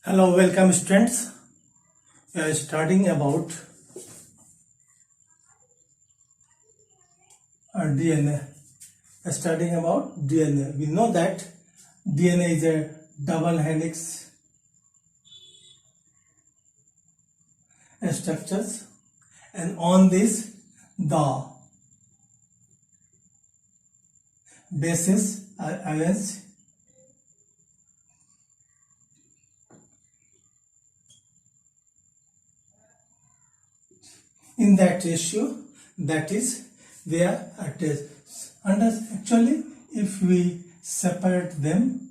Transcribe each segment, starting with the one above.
Hello, welcome students. We are studying about DNA. We are studying about DNA. We know that DNA is a double helix structures, and on this the bases are arranged in that ratio, that is they are attached. And actually if we separate them,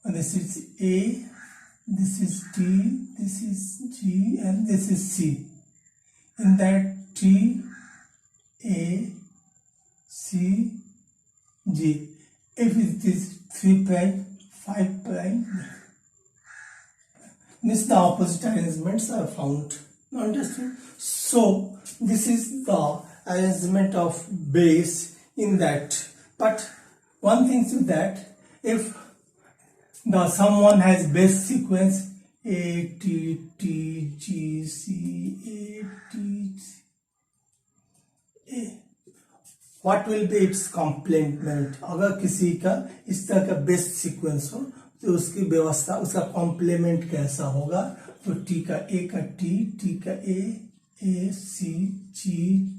this is A, this is T, this is G, and this is C. In that T, A, C, G. If it is 3 prime, 5 prime, means the opposite arrangements are found. Understand? So this is the arrangement of base in that. But one thing is that if the someone has base sequence A T T G C A T A, what will be its complement? अगर किसी का इस तरह का base sequence हो तो उसकी व्यवस्था, उसका कॉम्प्लीमेंट कैसा होगा? तो टी का ए का टी का A C G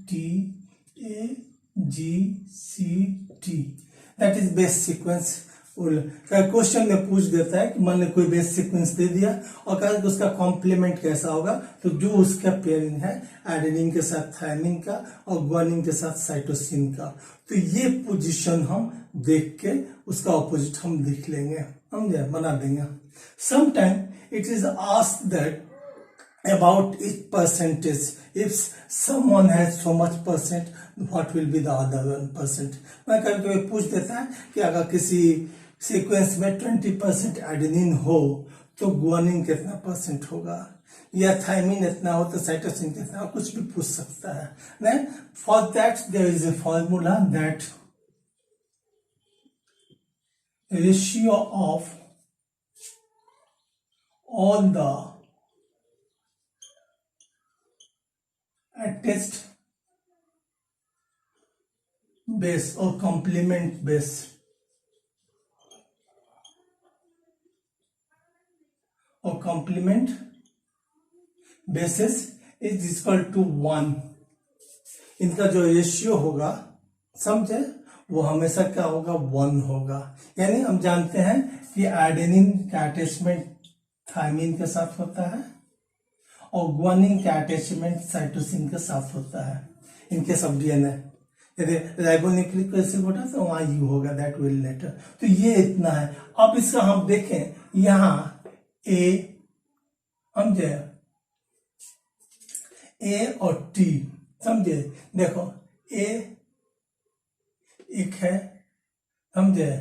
T A G C T, that is base sequence. Question में पूछ देता है कि मान लो कोई बेस सीक्वेंस दे दिया और कहा कि उसका कॉम्प्लीमेंट कैसा होगा, तो जो उसका पेयरिंग है एडेनिन के साथ थायमिन का और ग्वानिन के साथ साइटोसिन का, तो ये पोजीशन हम देख के उसका ऑपोजिट हम लिख लेंगे, समझे, बना देंगे. Sometime it is asked that about its percentage. If someone has so much percent, what will be the other 1%? मैं कभी पूछ देता है कि अगर किसी सीक्वेंस में 20% एडेनिन हो तो ग्वानिन कितना परसेंट होगा, या थायमिन इतना हो तो साइटोसिन कितना हो, कुछ भी पूछ सकता है. Then for that there is a formula that ratio of all the attached base or complement base or complement bases is equal to 1. इनका जो रेशियो होगा, समझे, वो हमेशा क्या होगा? 1 होगा. यानी हम जानते हैं कि एडेनिन का अटैचमेंट थायमिन के साथ होता है और ग्वानिन का अटैचमेंट साइटोसिन के साथ होता है. इनके सब डीएनए, यदि राइबोन्यूक्लिक एसिड होता तो वहां यू होगा, दैट विल लेटर. तो ये इतना है. अब इसका हम देखें यहाँ ए, समझे, ए और टी, समझे, देखो ए एक है, समझे,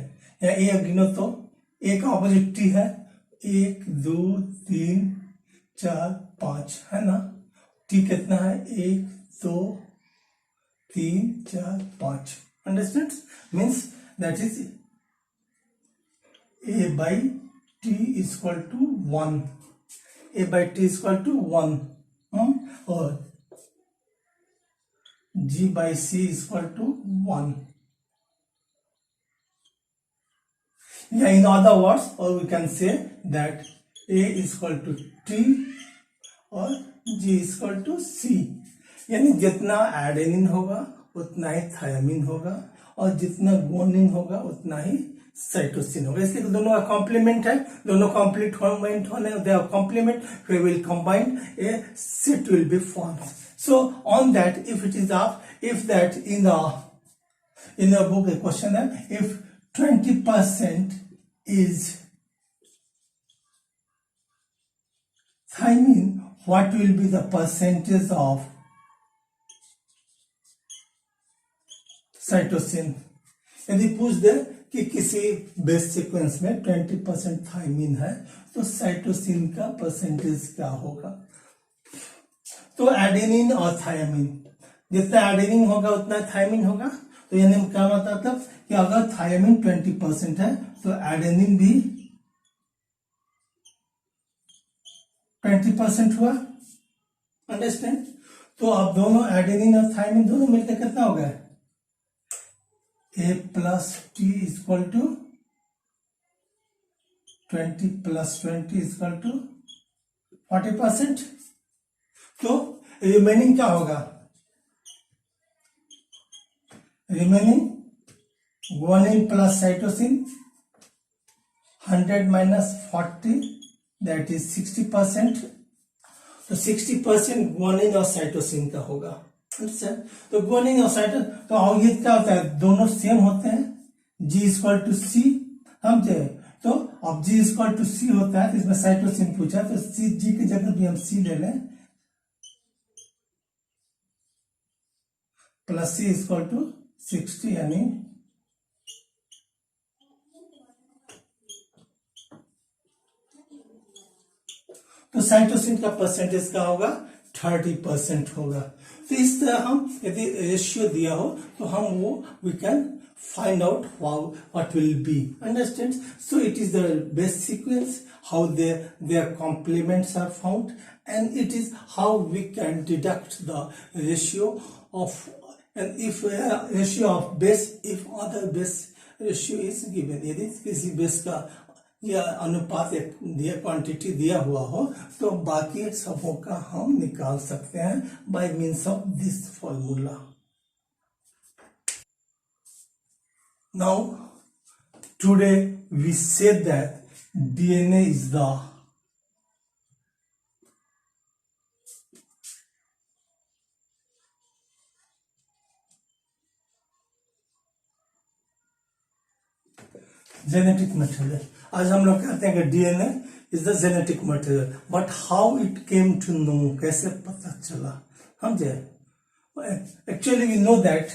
या ए गिनो तो ए का ऑपोजिट टी है, 1 2 3 4 5 है ना. टी कितना है? 1 2 3 4 5. Understand? Means that is A by T is equal to 1. A by T is equal to 1 और G by C is equal to 1. Yeah, in other words, or we can say that A is equal to T और G is equal to C. यानी जितना adenine होगा उतना ही thiamine होगा और जितना guanine होगा उतना ही साइटोसिन होगा. इसलिए दोनों का कॉम्प्लीमेंट है, दोनों कॉम्प्लीमेंट होने, they are complement, we will combine, a set will be formed. So on that if it is of, if that in the book a question है, इफ 20% is thymine, what will be the percentage of cytosine? यदि पूछ दे कि किसी base sequence में 20% thiamine है तो cytosine का परसेंटेज क्या होगा? तो एडेनिन और थायमिन, जितना एडेनिन होगा उतना थायमिन होगा. तो यानी क्या मतलब कि अगर थायमिन 20% है तो एडेनिन भी 20% हुआ, अंडरस्टैंड। तो अब दोनों एडेनिन और थायमिन दोनों मिलकर कितना हो गया, A plus T equal to 20 plus 20 equal to 40%। तो रिमेनिंग क्या होगा, remaining guanine plus cytosine 100 minus 40 that is 60%। तो 60% गुआनिन और साइटोसिन का होगा, तो गुआनिन और साइटोसिन, तो ये क्या होता है, दोनों सेम होते हैं, G इक्वल टू सी, समझे। तो अब G इक्वल टू सी होता है, तो इसमें साइटोसिन पूछा, तो सी जी की जगह भी हम सी ले लें, प्लस सी इक्वल टू 60, यानी तो साइटोसिन का परसेंटेज क्या होगा, 30% होगा। तो इस तरह हम यदि रेशियो दिया हो तो हम वो we can find out what will be, understand. So it is the base sequence, how their complements are found, and it is how we can deduct the ratio of, and if ratio of base, if other base ratio is given, यदि किसी base का या अनुपात दिया quantity दिया हुआ हो तो बाकी सबों का हम निकाल सकते हैं by means of this formula. Now, today we said that DNA is the genetic material. आज हम लोग कहते हैं कि DNA is the genetic material, but how it came to know, कैसे पता चला, समझे। Actually we know that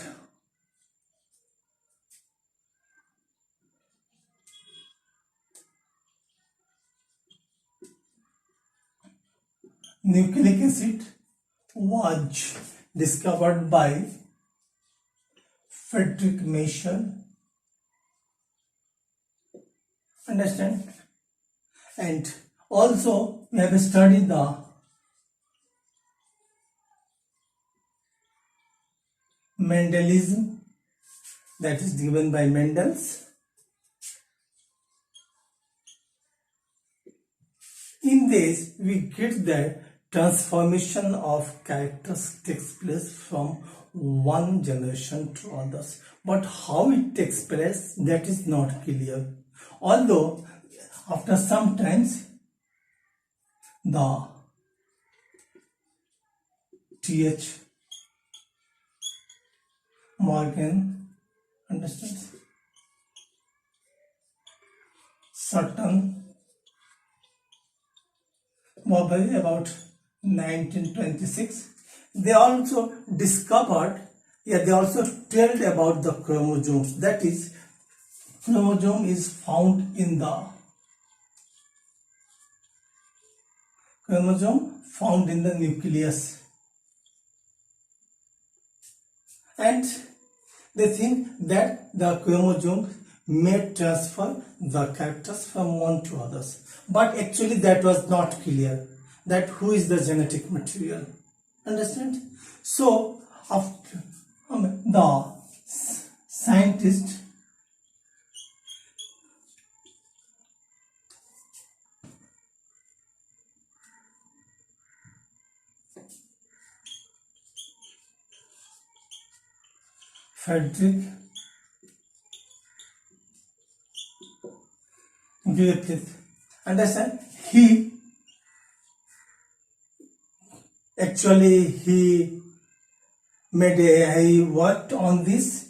nucleic acid was discovered by Frederick Michel, understand, and also we have studied the Mendelism, that is given by Mendel's. In this we get that transformation of characters takes place from one generation to others, but how it takes place, that is not clear. Although after some times the T.H. Morgan, understands, certain about 1926, they also discovered, they also told about the chromosomes, that is chromosome is found in the nucleus, and they think that the chromosome may transfer the characters from one to others, but actually that was not clear, that who is the genetic material, understand. So after the scientist Frederick Griffith, understand, he worked on this,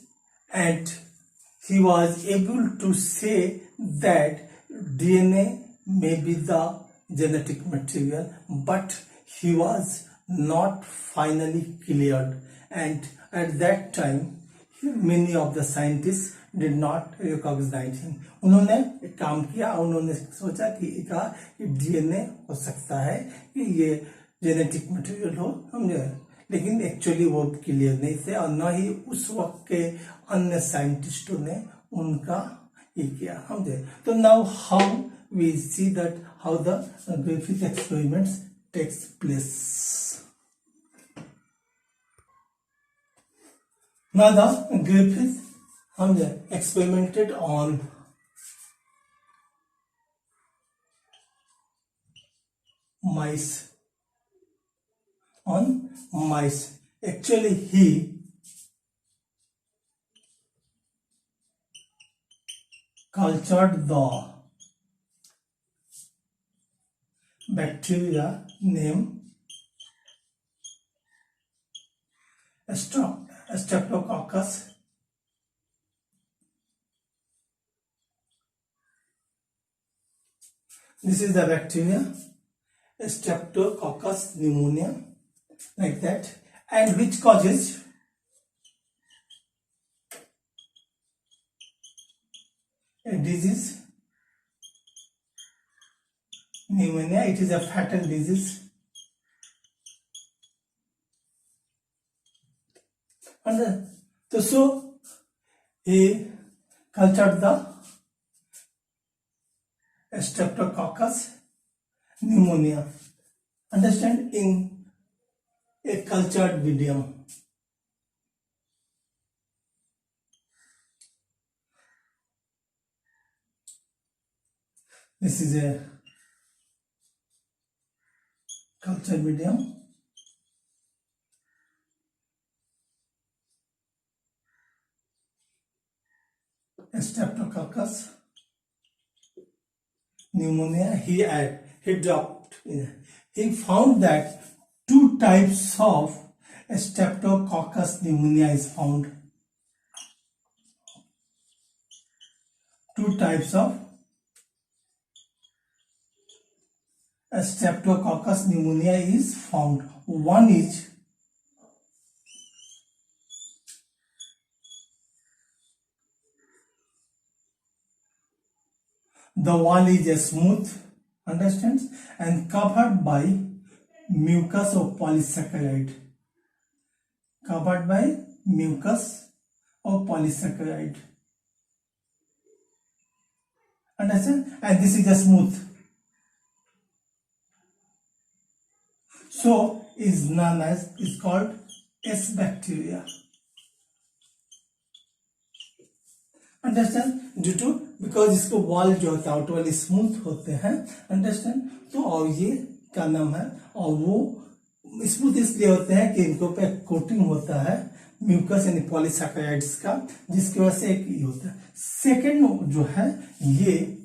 and he was able to say that DNA may be the genetic material, but he was not finally cleared, and at that time many of the scientists did not recognize him. उन्होंने एक काम किया, उन्होंने सोचा कि DNA हो सकता है कि ये जेनेटिक मटेरियल हो, समझे, लेकिन एक्चुअली वो क्लियर नहीं थे, और न ही उस वक्त के अन्य साइंटिस्टों ने उनका ये किया, समझे। तो now how we see that how the Griffith experiments takes place. Now the Griffith experimented on mice. Actually, he cultured the bacteria named Streptococcus This is the bacteria, Streptococcus pneumonia, like that, and which causes a disease, pneumonia. It is a fatal disease. And so he cultured the Streptococcus pneumonia. Understand, in a cultured medium. This is a cultured medium. Streptococcus pneumonia. He found that two types of Streptococcus pneumonia is found. Two types of Streptococcus pneumonia is found. One is the wall is a smooth, understands, and covered by mucus of polysaccharide. Covered by mucus of polysaccharide. Understand? And this is a smooth. So is called S bacteria. Understand due to because इसको wall जो होता है outer वाली smooth होते हैं, understand, तो और ये क्या नाम है, और वो स्मूथ इसलिए होते हैं कि इनको पे कोटिंग होता है म्यूकस यानी पॉलीसैकेराइड्स का, जिसकी वजह से एक ये होता है. सेकेंड जो है ये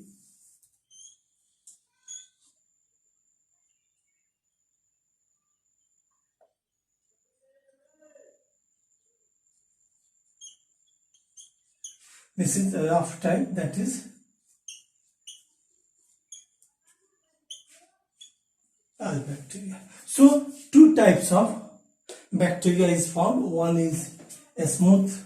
this is the rough type, that is bacteria. So two types of bacteria is found. One is smooth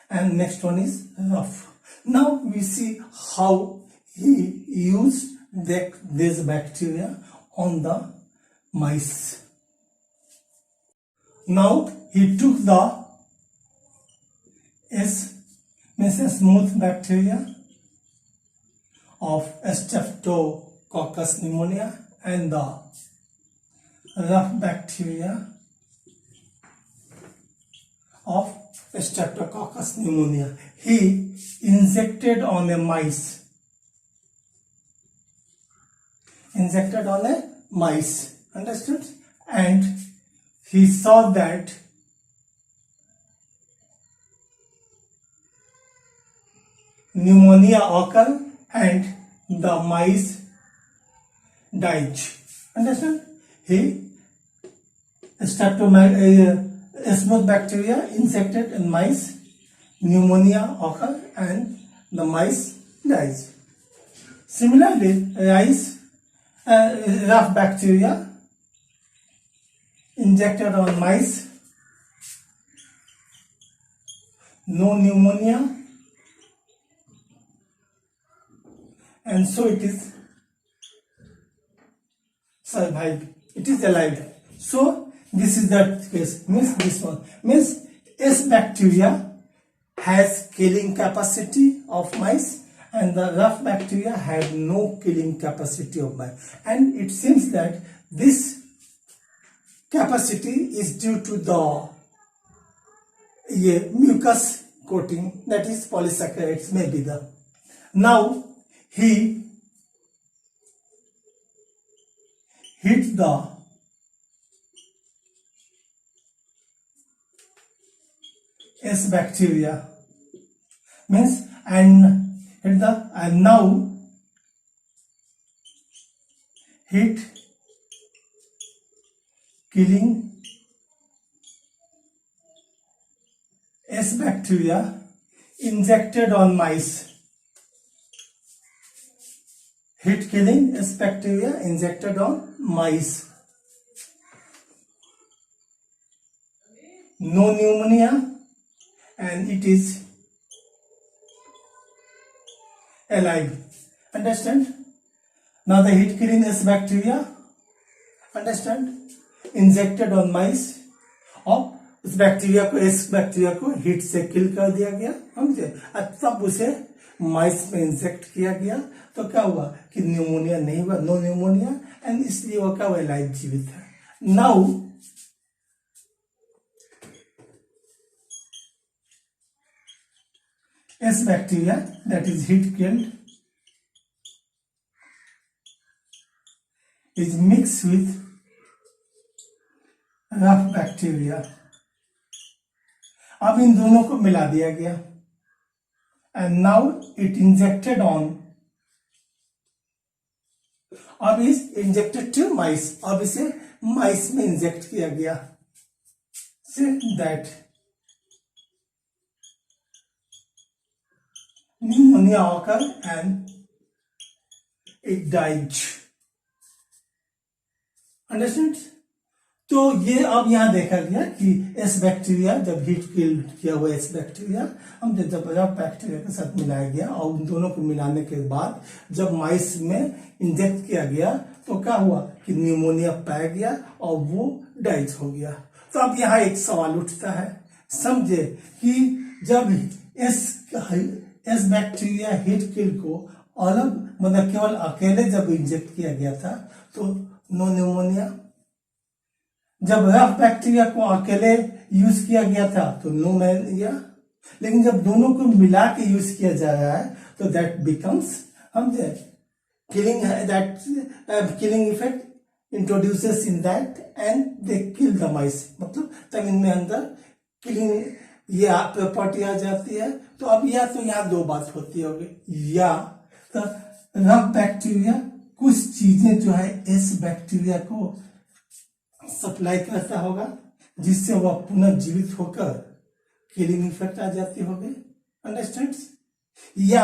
and next one is rough. Now we see how he used this bacteria on the mice. Now he took the smooth bacteria of Streptococcus pneumonia and the rough bacteria of Streptococcus pneumonia. He injected on a mice. Understood? And he saw that pneumonia occur and the mice died. Understand? He smooth bacteria injected in mice, pneumonia occur and the mice dies. Similarly, rough bacteria injected on mice, no pneumonia, and so it is survived. It is alive. So this is the case. Means this one means S bacteria has killing capacity of mice and the rough bacteria had no killing capacity of mice. And it seems that this capacity is due to the mucus coating, that is polysaccharides may be the. Now he hit the S bacteria, means and now hit killing S bacteria injected on mice. Hit killing S bacteria injected on mice. No pneumonia and it is alive. Understand? Now the hit killing S bacteria, understand, injected on mice, और उस bacteria को, इस bacteria को heat से किल कर दिया गया, समझे, तब उसे माइस में इंजेक्ट किया गया, तो क्या हुआ कि न्यूमोनिया नहीं हुआ, नो न्यूमोनिया, एंड इसलिए वो क्या हुआ, लाइव जीवित है. Now S bacteria that is heat killed is mixed with rough bacteria. अब इन दोनों को मिला दिया गया and now it injected on, अब इस इंजेक्टेड टू माइस, अब इसे माइस में इंजेक्ट किया गया, say that pneumonia occurred and it died. Understand? तो ये अब यहां देखा गया कि एस बैक्टीरिया जब हीट किल किया हुआ एस बैक्टीरिया हम जब बैक्टीरिया के साथ मिलाया गया और उन दोनों को मिलाने के बाद जब माइस में इंजेक्ट किया गया तो क्या हुआ कि न्यूमोनिया पाया गया और वो डाइज हो गया. तो अब यहाँ एक सवाल उठता है, समझे कि जब एस बैक्टीरिया हीट किल को अलग, मतलब केवल अकेले जब इंजेक्ट किया गया था तो नो न्यूमोनिया, जब रफ बैक्टीरिया को अकेले यूज किया गया था तो नो न्यूमोनिया, लेकिन जब दोनों को मिला के यूज किया जा रहा है तो दैट बिकम्स, समझे, killing, that killing effect introduces in that and they kill the माइस, मतलब तब इनमें अंदर किलिंग ये प्रॉपर्टी आ जाती है. तो अब या तो यहाँ दो बात होती होगी, या तो रफ बैक्टीरिया कुछ चीजें जो है एस बैक्टीरिया को सप्लाई करता होगा जिससे वह पुनः जीवित होकर किलिंग इफेक्ट आ जाती होगी. अंडरस्टैंड? या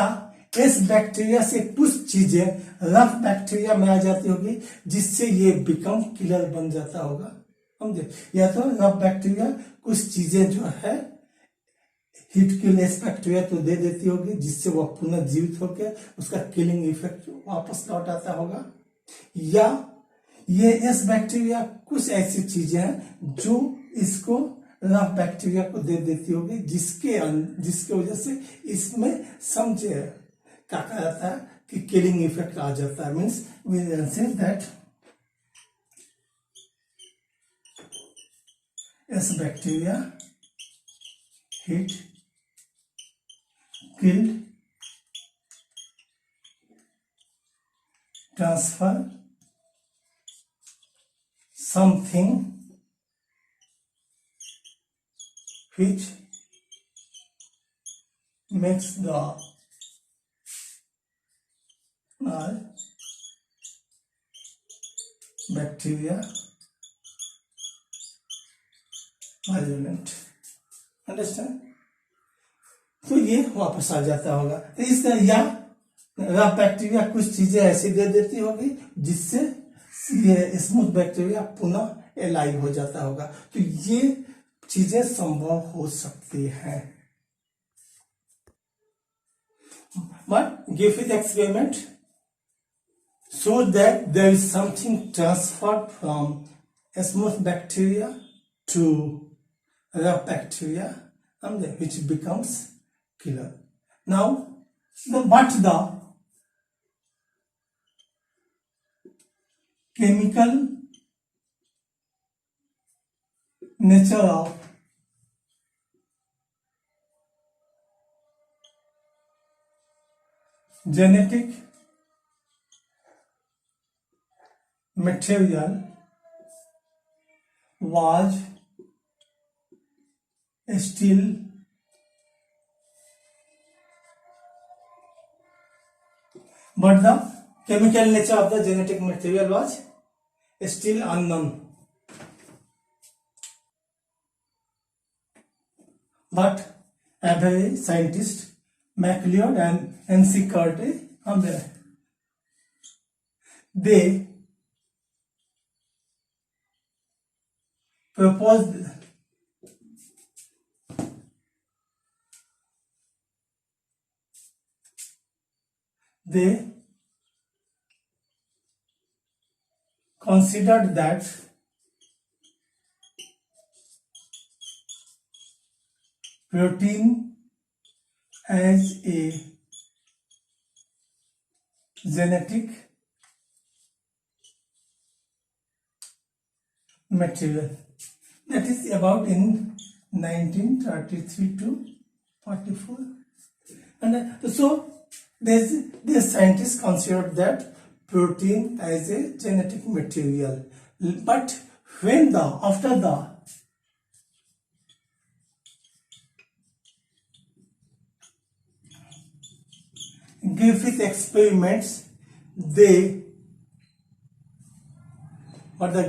एस बैक्टीरिया से कुछ चीजें रफ बैक्टीरिया में आ जाती होगी जिससे ये बिकम किलर बन जाता होगा, समझे. या तो रफ बैक्टीरिया कुछ चीजें जो है हीट किल एस बैक्टीरिया तो दे देती होगी जिससे वह पुनः जीवित होकर उसका किलिंग इफेक्ट वापस लौट आता होगा, या ये एस बैक्टीरिया कुछ ऐसी चीजें हैं जो इसको रफ बैक्टीरिया को दे देती होगी जिसके वजह से इसमें, समझे, क्या कहा जाता है कि किलिंग इफेक्ट आ जाता है. Means we can say that S bacteria heat killed transfer something which makes the bacteria virulent. Understand? तो ये वापस आ जाता होगा. इस तरह या रफ बैक्टीरिया कुछ चीजें ऐसी दे देती होगी जिससे ये स्मूथ बैक्टीरिया पुनः एलाइव हो जाता होगा. तो ये चीजें संभव हो सकती हैं. But Griffith experiment show that there is something transferred from smooth bacteria to rough bacteria, which becomes killer. Now, what the chemical nature of genetic material was still but the chemical nature of the genetic material was still unknown. But every scientist, MacLeod and N.C. Curtis, they proposed they considered that protein as a genetic material. That is about in 1933 to 44. And so these scientists considered that protein as a genetic material. But when after the Griffith experiments, they what the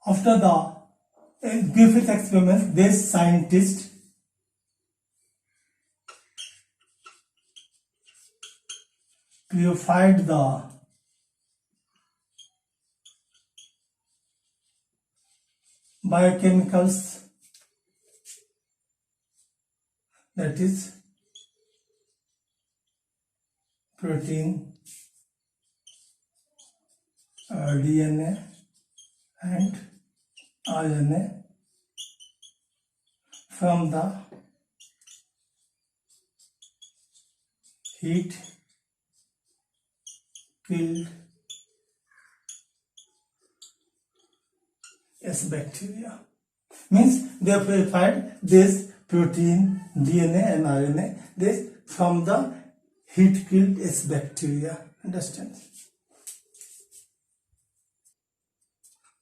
after the Griffith experiments, these scientists purified the biochemicals, that is protein, DNA and RNA from the heat killed S bacteria. Means they purified this protein, DNA and RNA this from the heat killed S bacteria. Understand?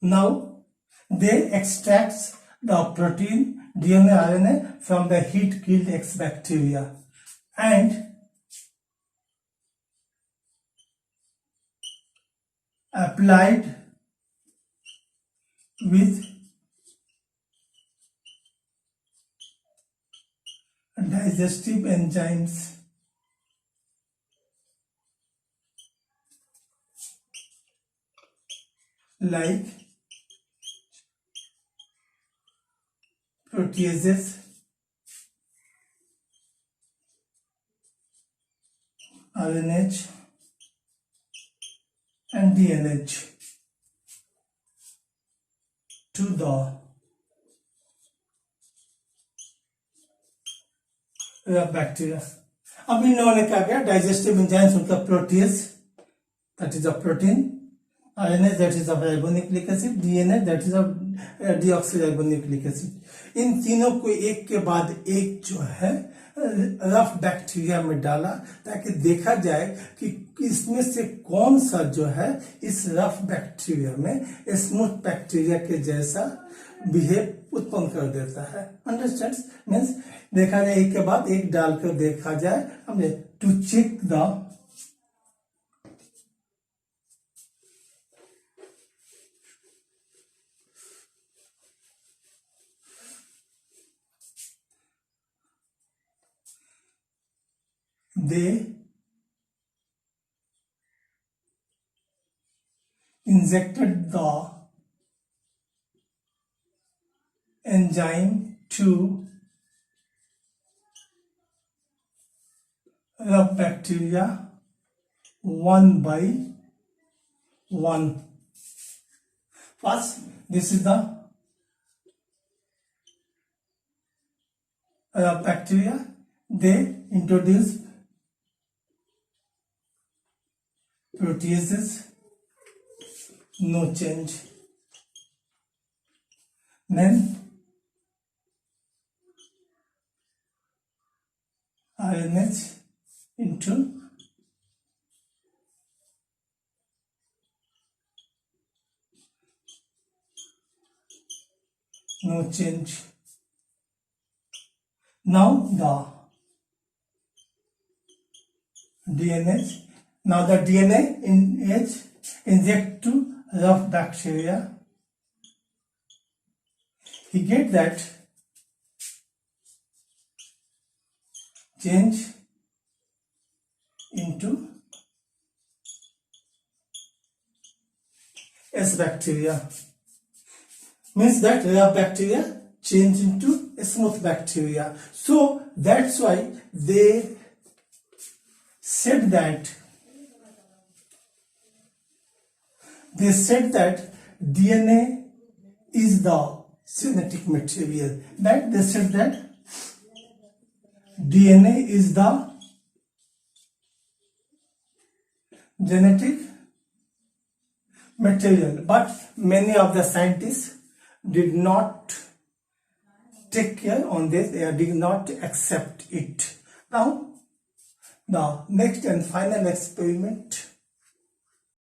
Now they extract the protein, DNA, RNA from the heat killed X bacteria and applied with digestive enzymes like proteases, RNH and DNH to the bacteria. अब इन लोगों ने क्या किया, digestive enzymes मतलब protease that is a protein, RNA that is a ribonucleic acid, DNA that is a deoxyribonucleic acid, इन तीनों को एक के बाद एक जो है रफ बैक्टीरिया में डाला ताकि देखा जाए कि इसमें से कौन सा जो है इस रफ बैक्टीरिया में स्मूथ बैक्टीरिया के जैसा बिहेव उत्पन्न कर देता है. अंडरस्टैंड? मीन्स देखा जाए एक के बाद एक डालकर देखा जाए, हमने to check the they injected the enzyme to the bacteria one by one. First, this is the bacteria. They introduce proteases, no change. then RNA into no change. Now the DNA. Now the DNA is inject to rough bacteria. He get that change into S bacteria. Means that rough bacteria change into a smooth bacteria. So that's why they said that DNA is the genetic material. That they said that DNA is the genetic material, but many of the scientists did not take care on this. They did not accept it. Now the next and final experiment